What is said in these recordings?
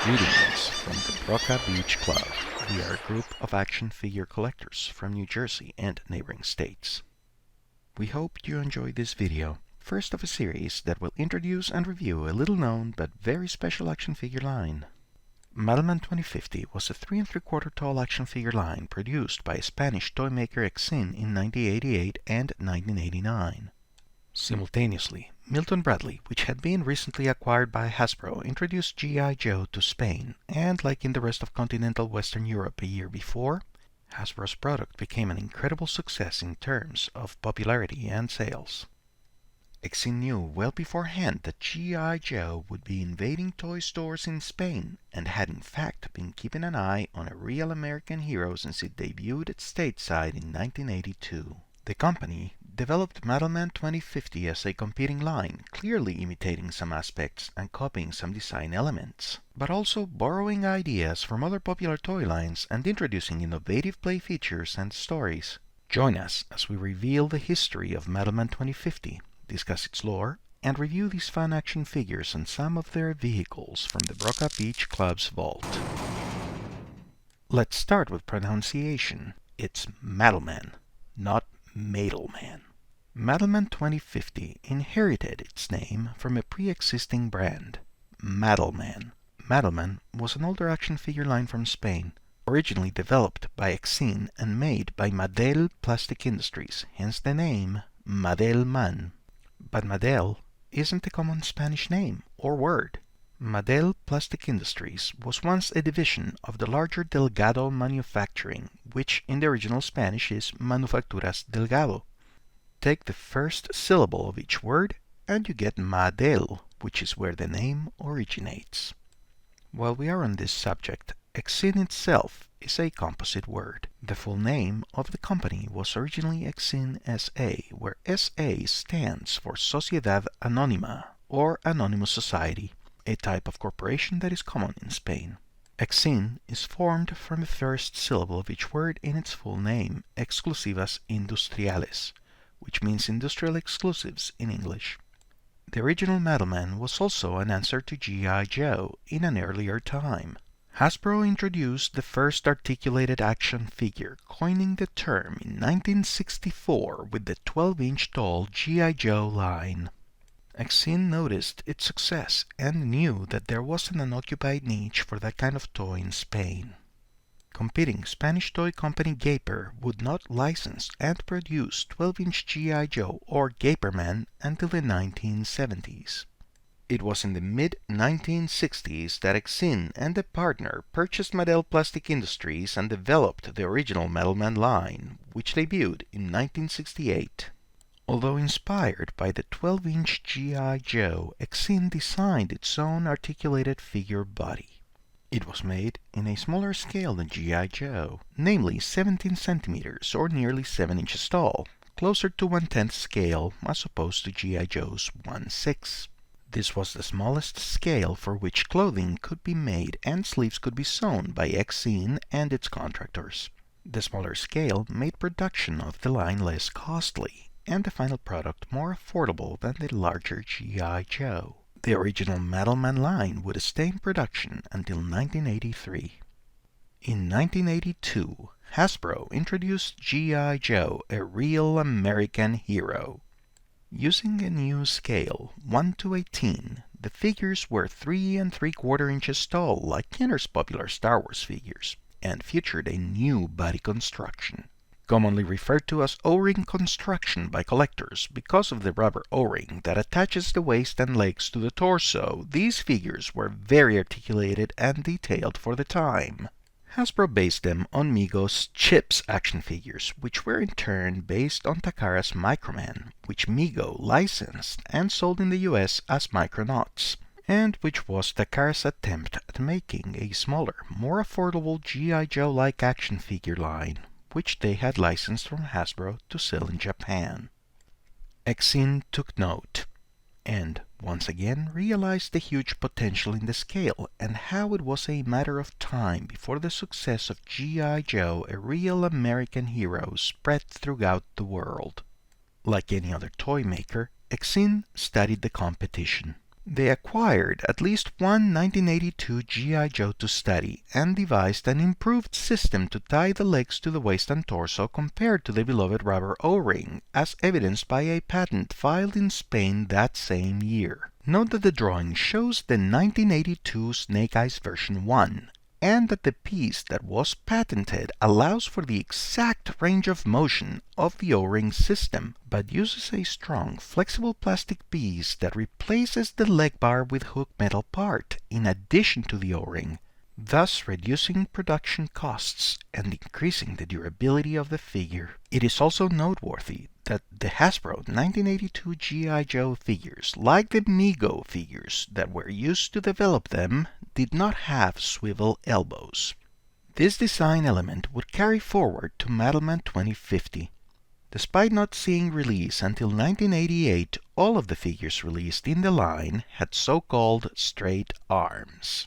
Greetings from the Broca Beach Club. We are a group of action figure collectors from New Jersey and neighboring states. We hope you enjoy this video, first of a series that will introduce and review a little known but very special action figure line. Madelman 2050 was a 3 3/4 tall action figure line produced by Spanish toy maker Exin in 1988 and 1989. Simultaneously, Milton Bradley, which had been recently acquired by Hasbro, introduced G.I. Joe to Spain, and like in the rest of continental Western Europe a year before, Hasbro's product became an incredible success in terms of popularity and sales. Exin knew well beforehand that G.I. Joe would be invading toy stores in Spain, and had in fact been keeping an eye on a real American hero since it debuted stateside in 1982. The company developed Madelman 2050 as a competing line, clearly imitating some aspects and copying some design elements, but also borrowing ideas from other popular toy lines and introducing innovative play features and stories. Join us as we reveal the history of Madelman 2050, discuss its lore, and review these fun action figures and some of their vehicles from the Broca Beach Club's vault. Let's start with pronunciation. It's Madelman, not Madelman. Madelman 2050 inherited its name from a pre-existing brand, Madelman. Madelman was an older action figure line from Spain, originally developed by Exin and made by Madel Plastic Industries, hence the name Madelman. But Madel isn't a common Spanish name or word. Madel Plastic Industries was once a division of the larger Delgado Manufacturing, which in the original Spanish is Manufacturas Delgado. Take the first syllable of each word and you get Madel, which is where the name originates. While we are on this subject, Exin itself is a composite word. The full name of the company was originally Exin S.A., where S.A. stands for Sociedad Anónima, or Anonymous Society, a type of corporation that is common in Spain. Exin is formed from the first syllable of each word in its full name, Exclusivas Industriales, which means industrial exclusives in English. The original Madelman was also an answer to G.I. Joe in an earlier time. Hasbro introduced the first articulated action figure, coining the term in 1964 with the 12-inch tall G.I. Joe line. Exin noticed its success and knew that there was an unoccupied niche for that kind of toy in Spain. Competing Spanish toy company Gaper would not license and produce 12-inch G.I. Joe or Gaperman until the 1970s. It was in the mid-1960s that Exin and a partner purchased Madel Plastic Industries and developed the original Madelman line, which debuted in 1968. Although inspired by the 12-inch G.I. Joe, Exin designed its own articulated figure body. It was made in a smaller scale than G.I. Joe, namely 17 centimeters or nearly 7 inches tall, closer to 1/10 scale as opposed to G.I. Joe's 1/6. This was the smallest scale for which clothing could be made and sleeves could be sewn by Exin and its contractors. The smaller scale made production of the line less costly, and the final product more affordable than the larger G.I. Joe. The original Madelman line would stay in production until 1983. In 1982, Hasbro introduced G.I. Joe, a real American hero. Using a new scale, 1:18, the figures were 3 3/4 inches tall like Kenner's popular Star Wars figures, and featured a new body construction. Commonly referred to as O-ring construction by collectors because of the rubber O-ring that attaches the waist and legs to the torso, these figures were very articulated and detailed for the time. Hasbro based them on Mego's Chips action figures, which were in turn based on Takara's Microman, which Mego licensed and sold in the US as Micronauts, and which was Takara's attempt at making a smaller, more affordable G.I. Joe-like action figure line, which they had licensed from Hasbro to sell in Japan. Exin took note, and once again realized the huge potential in the scale and how it was a matter of time before the success of G.I. Joe, a real American hero, spread throughout the world. Like any other toy maker, Exin studied the competition. They acquired at least one 1982 G.I. Joe to study and devised an improved system to tie the legs to the waist and torso compared to the beloved rubber O-ring, as evidenced by a patent filed in Spain that same year. Note that the drawing shows the 1982 Snake Eyes version 1, and that the piece that was patented allows for the exact range of motion of the O-ring system, but uses a strong, flexible plastic piece that replaces the leg bar with hook metal part in addition to the O-ring, thus reducing production costs and increasing the durability of the figure. It is also noteworthy that the Hasbro 1982 G.I. Joe figures, like the Mego figures that were used to develop them, did not have swivel elbows. This design element would carry forward to Madelman 2050. Despite not seeing release until 1988, all of the figures released in the line had so-called straight arms.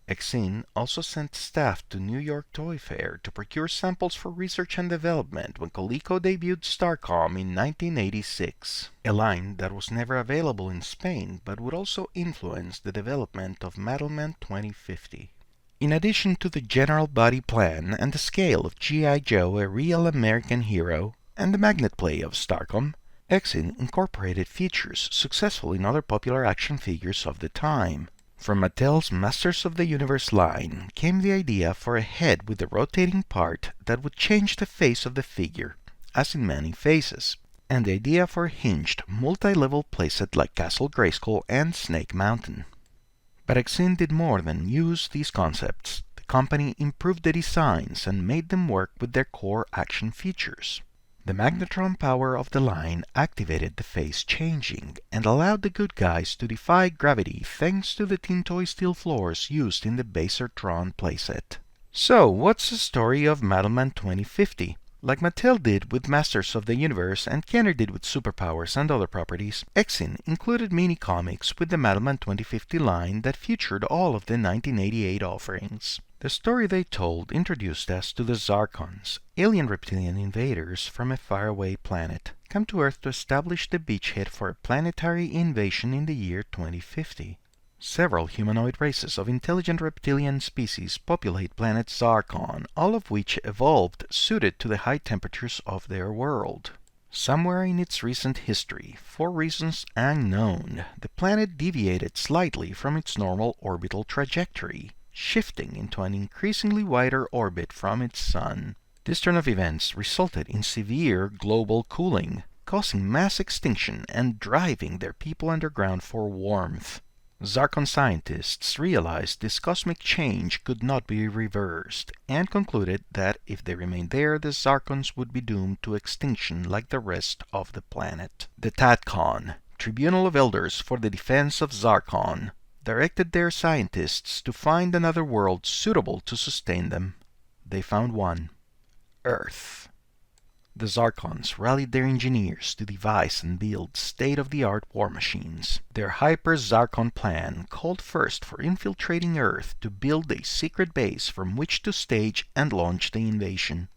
Exin also sent staff to New York Toy Fair to procure samples for research and development when Coleco debuted StarCom in 1986, a line that was never available in Spain but would also influence the development of Madelman 2050. In addition to the general body plan and the scale of G.I. Joe, a real American hero, and the magnet play of StarCom, Exin incorporated features successful in other popular action figures of the time. From Mattel's Masters of the Universe line came the idea for a head with a rotating part that would change the face of the figure, as in many faces, and the idea for a hinged, multi-level playset like Castle Grayskull and Snake Mountain. But Exin did more than use these concepts. The company improved the designs and made them work with their core action features. The magnetron power of the line activated the face changing and allowed the good guys to defy gravity thanks to the Teen Toy steel floors used in the Basertron playset. So, what's the story of Madelman 2050? Like Mattel did with Masters of the Universe and Kenner did with Superpowers and other properties, Exin included mini-comics with the Madelman 2050 line that featured all of the 1988 offerings. The story they told introduced us to the Zarkons, alien reptilian invaders from a faraway planet, come to Earth to establish the beachhead for a planetary invasion in the year 2050. Several humanoid races of intelligent reptilian species populate planet Zarkon, all of which evolved suited to the high temperatures of their world. Somewhere in its recent history, for reasons unknown, the planet deviated slightly from its normal orbital trajectory, shifting into an increasingly wider orbit from its sun. This turn of events resulted in severe global cooling, causing mass extinction and driving their people underground for warmth. Zarkon scientists realized this cosmic change could not be reversed, and concluded that if they remained there, the Zarkons would be doomed to extinction like the rest of the planet. The TATCON, Tribunal of Elders for the Defense of Zarkon, directed their scientists to find another world suitable to sustain them. They found one: Earth. The Zarkons rallied their engineers to devise and build state-of-the-art war machines. Their Hyper-Zarkon plan called first for infiltrating Earth to build a secret base from which to stage and launch the invasion.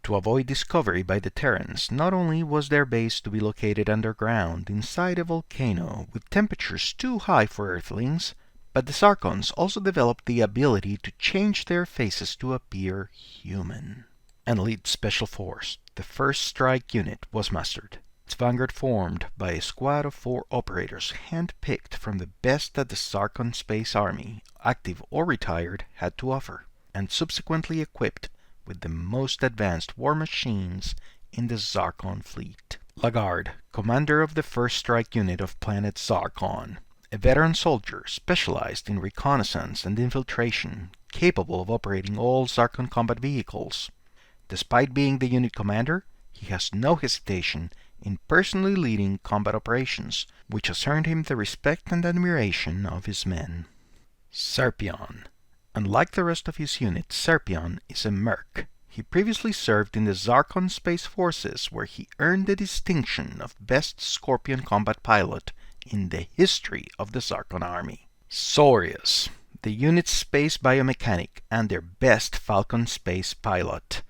To avoid discovery by the Terrans, not only was their base to be located underground inside a volcano with temperatures too high for Earthlings, but the Zarkons also developed the ability to change their faces to appear human. An elite special force, the First Strike Unit, was mustered. Its vanguard formed by a squad of 4 operators hand-picked from the best that the Zarkon Space Army, active or retired, had to offer, and subsequently equipped with the most advanced war machines in the Zarkon fleet. Lagarde, commander of the First Strike Unit of planet Zarkon, a veteran soldier specialized in reconnaissance and infiltration, capable of operating all Zarkon combat vehicles. Despite being the unit commander, he has no hesitation in personally leading combat operations, which has earned him the respect and admiration of his men. Serpion. Unlike the rest of his unit, Serpion is a merc. He previously served in the Zarkon Space Forces, where he earned the distinction of Best Scorpion Combat Pilot in the history of the Zarkon Army. Saurius, the unit's space biomechanic and their best Falcon Space Pilot.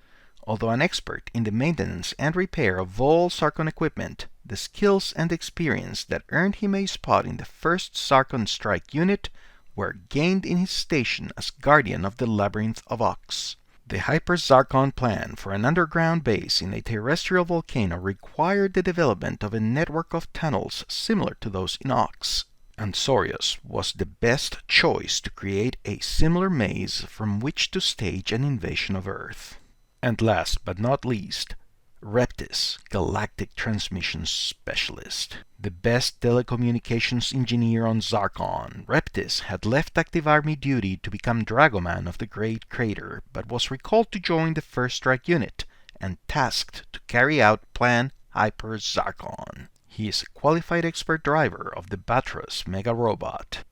Although an expert in the maintenance and repair of all StarCom equipment, the skills and experience that earned him a spot in the 1st StarCom Strike Unit were gained in his station as Guardian of the Labyrinth of Ox. The Hyper-Zarkon plan for an underground base in a terrestrial volcano required the development of a network of tunnels similar to those in Ox, and Sorius was the best choice to create a similar maze from which to stage an invasion of Earth. And last but not least, Reptis, Galactic Transmissions Specialist. The best telecommunications engineer on Zarkon, Reptis had left active army duty to become Dragoman of the Great Crater, but was recalled to join the 1st Strike Unit and tasked to carry out Plan Hyper-Zarkon. He is a qualified expert driver of the Batros Mega Robot.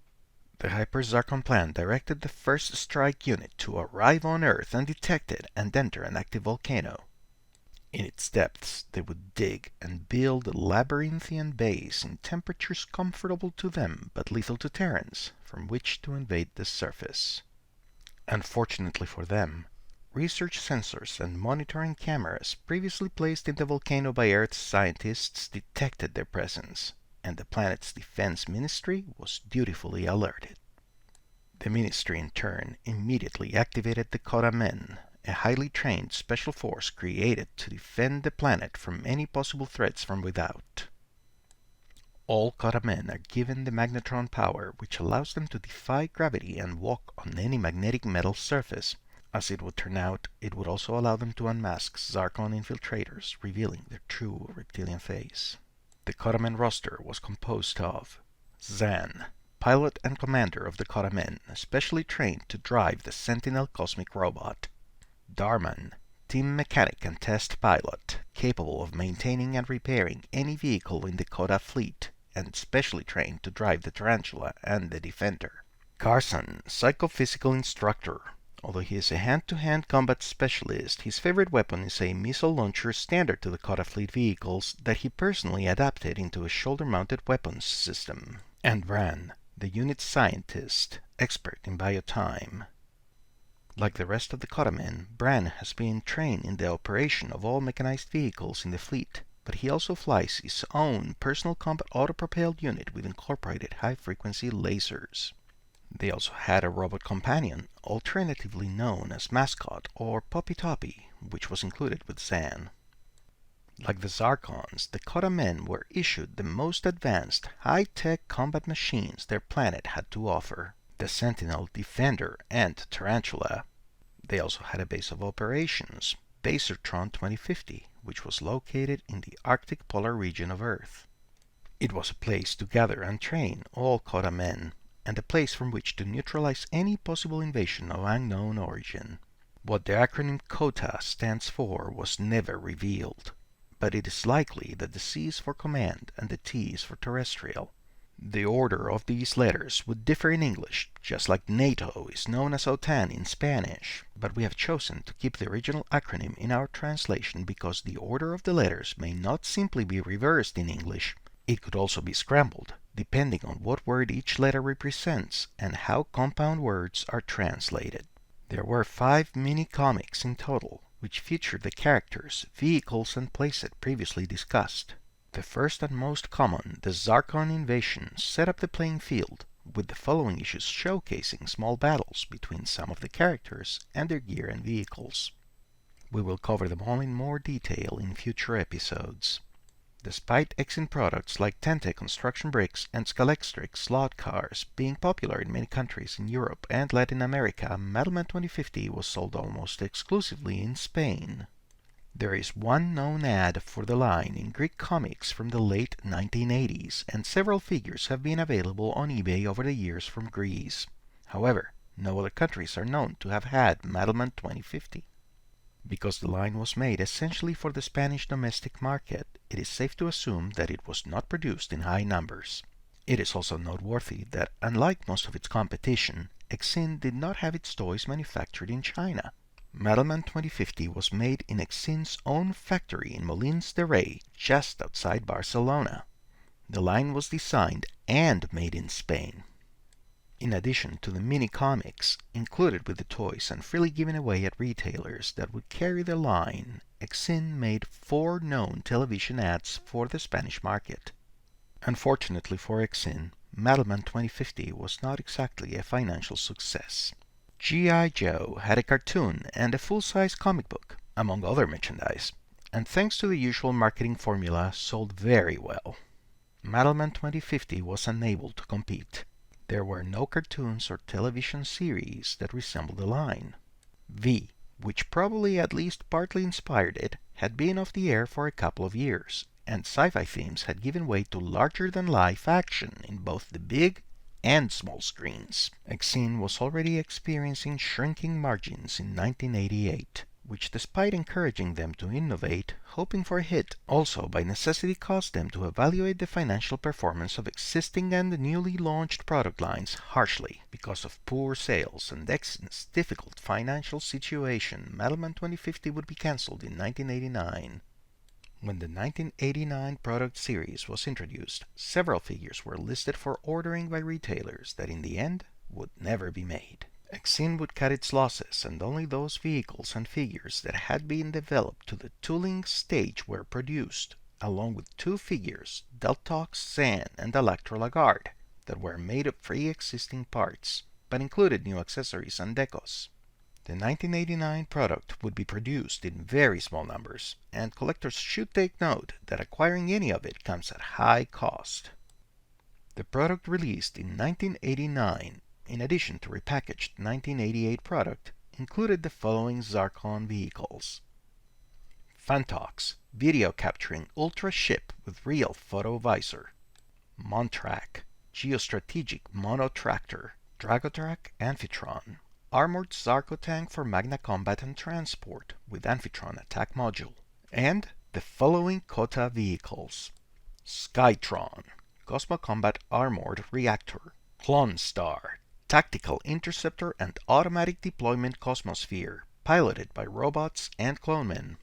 The Hyper-Zarkon plan directed the 1st Strike Unit to arrive on Earth undetected and enter an active volcano. In its depths, they would dig and build a labyrinthian base in temperatures comfortable to them but lethal to Terrans, from which to invade the surface. Unfortunately for them, research sensors and monitoring cameras previously placed in the volcano by Earth's scientists detected their presence, and the planet's defense ministry was dutifully alerted. The ministry in turn immediately activated the Kotamen, a highly trained special force created to defend the planet from any possible threats from without. All Kotamen are given the magnetron power which allows them to defy gravity and walk on any magnetic metal surface. As it would turn out, it would also allow them to unmask Zarkon infiltrators, revealing their true reptilian face. The Kotamen roster was composed of Zan, pilot and commander of the Kotamen, specially trained to drive the Sentinel cosmic robot. Darman, team mechanic and test pilot, capable of maintaining and repairing any vehicle in the Kota fleet, and specially trained to drive the Tarantula and the Defender. Carson, psychophysical instructor. Although he is a hand-to-hand combat specialist, his favorite weapon is a missile launcher standard to the Kota fleet vehicles that he personally adapted into a shoulder-mounted weapons system. And Bran, the unit's scientist, expert in biotime. Like the rest of the Kotamen, Bran has been trained in the operation of all mechanized vehicles in the fleet, but he also flies his own personal combat auto-propelled unit with incorporated high-frequency lasers. They also had a robot companion, alternatively known as Mascot or Poppy Toppy, which was included with Zan. Like the Zarkons, the Kotamen were issued the most advanced, high-tech combat machines their planet had to offer. The Sentinel, Defender, and Tarantula. They also had a base of operations, Basertron 2050, which was located in the Arctic polar region of Earth. It was a place to gather and train all Kotamen, and a place from which to neutralize any possible invasion of unknown origin. What the acronym KOTA stands for was never revealed, but it is likely that the C is for command and the T is for terrestrial. The order of these letters would differ in English, just like NATO is known as OTAN in Spanish, but we have chosen to keep the original acronym in our translation because the order of the letters may not simply be reversed in English. It could also be scrambled, depending on what word each letter represents and how compound words are translated. There were 5 mini-comics in total, which featured the characters, vehicles, and playset previously discussed. The first and most common, the Zarkon Invasion, set up the playing field, with the following issues showcasing small battles between some of the characters and their gear and vehicles. We will cover them all in more detail in future episodes. Despite Exin products like Tente construction bricks and Scalextric slot cars being popular in many countries in Europe and Latin America, Madelman 2050 was sold almost exclusively in Spain. There is one known ad for the line in Greek comics from the late 1980s, and several figures have been available on eBay over the years from Greece. However, no other countries are known to have had Madelman 2050. Because the line was made essentially for the Spanish domestic market, it is safe to assume that it was not produced in high numbers. It is also noteworthy that, unlike most of its competition, Exin did not have its toys manufactured in China. Madelman 2050 was made in Exin's own factory in Molins de Rey, just outside Barcelona. The line was designed and made in Spain. In addition to the mini comics included with the toys and freely given away at retailers that would carry the line, Exin made 4 known television ads for the Spanish market. Unfortunately for Exin, Madelman 2050 was not exactly a financial success. G.I. Joe had a cartoon and a full-size comic book, among other merchandise, and thanks to the usual marketing formula, sold very well. Madelman 2050 was unable to compete. There were no cartoons or television series that resembled the line. V, which probably at least partly inspired it, had been off the air for a couple of years, and sci-fi themes had given way to larger-than-life action in both the big and small screens. Exin was already experiencing shrinking margins in 1988, which despite encouraging them to innovate, hoping for a hit, also by necessity caused them to evaluate the financial performance of existing and newly launched product lines harshly. Because of poor sales and Exin's difficult financial situation, Madelman 2050 would be cancelled in 1989. When the 1989 product series was introduced, several figures were listed for ordering by retailers that in the end would never be made. Exin would cut its losses, and only those vehicles and figures that had been developed to the tooling stage were produced, along with 2 figures, Deltox, Zan, and Electro Lagarde, that were made of pre-existing parts, but included new accessories and decos. The 1989 product would be produced in very small numbers, and collectors should take note that acquiring any of it comes at high cost. The product released in 1989, in addition to repackaged 1988 product, included the following StarCom vehicles: Fantox, video capturing ultra ship with real photo visor; Montrak, geostrategic mono tractor; Dragotrack Amphitron, armored Zarko tank for Magna Combat and transport with Amphitron attack module; and the following Kota vehicles: Skytron, Cosmo Combat armored reactor; Clonstar, tactical interceptor and automatic deployment Cosmosphere, piloted by robots and clonemen;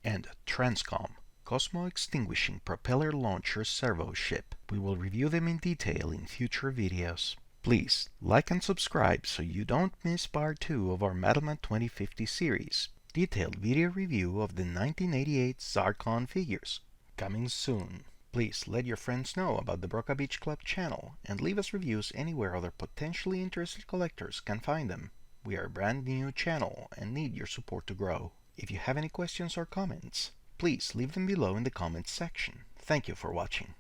and Transcom, Cosmo extinguishing propeller launcher servo ship. We will review them in detail in future videos. Please like and subscribe so you don't miss part 2 of our Madelman 2050 series, detailed video review of the 1988 StarCom figures, coming soon. Please let your friends know about the Broca Beach Club channel and leave us reviews anywhere other potentially interested collectors can find them. We are a brand new channel and need your support to grow. If you have any questions or comments, please leave them below in the comments section. Thank you for watching.